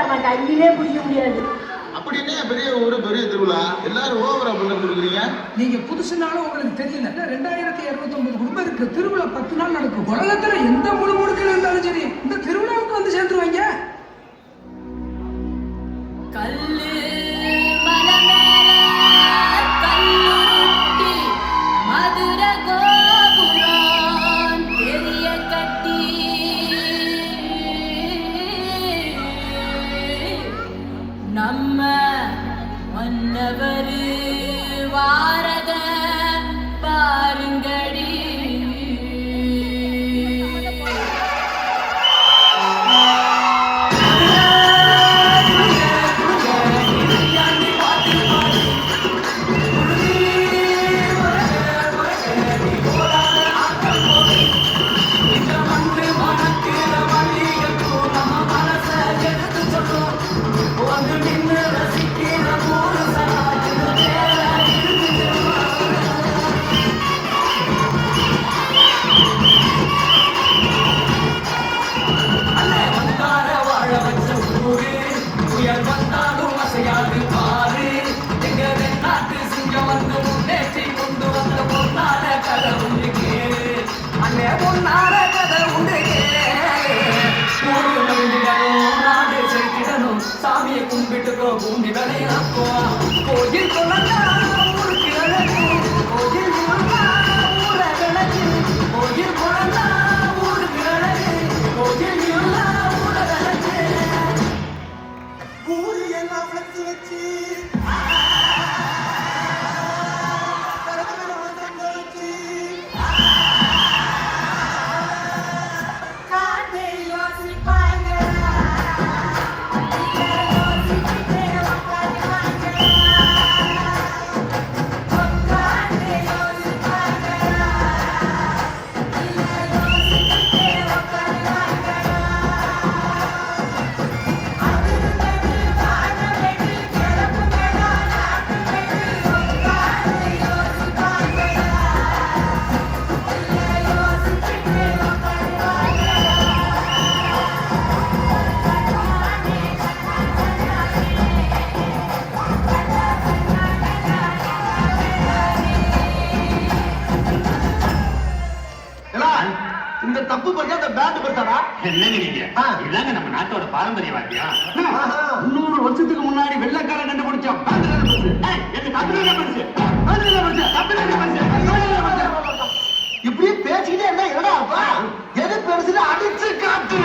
நம்ம கையிலே பிடிக்க முடியாது. அப்படின்னு பெரிய ஒரு பெரிய திருவிழா எல்லாரும் ஓவரா பண்ண கொடுக்குறீங்க. நீங்க புதுசுனாலும் உங்களுக்கு தெரியல. 2259 குடும்பம் இருக்கு. திருவிழா 10 நாள் நடக்கும். உலகத்துல எந்த முழுமுடுக்கில் இருந்தாலும் சரி இந்த திருவிழாவுக்கு வந்து சேர்ந்துருவாங்க. கல்லு மலமேல கல்லுருட்டி மதுர கோபுரம் பெரிய கட்டி நம்ம மன்னவர் வாரத பாருங்கடி. சாமியை கும்பிட்டுக்கோ பூமி விளையாக்கோ கோயில் கொள்ளா ஊருக்கு அழகு கோயில் ஊர விளக்கு கோயில் கொள்ளா ஊருக்கு அழகு கோயில் ஊர விளக்கு ஊரு எல்லாம் வச்சு வச்சு தப்பு பண்ணி அந்த பேண்ட் பண்றாரா என்னங்க நீங்க இதாங்க நம்ம நாட்டோட பாரம்பரிய வாத்தியா. 300 வருஷத்துக்கு முன்னாடி வெள்ளைக்காரன் கண்டுபிடிச்சோம். இப்படி பேசிக்கிட்டே இருந்தா என்னடா எது பெருசுன்னு அடிச்சு காட்டு.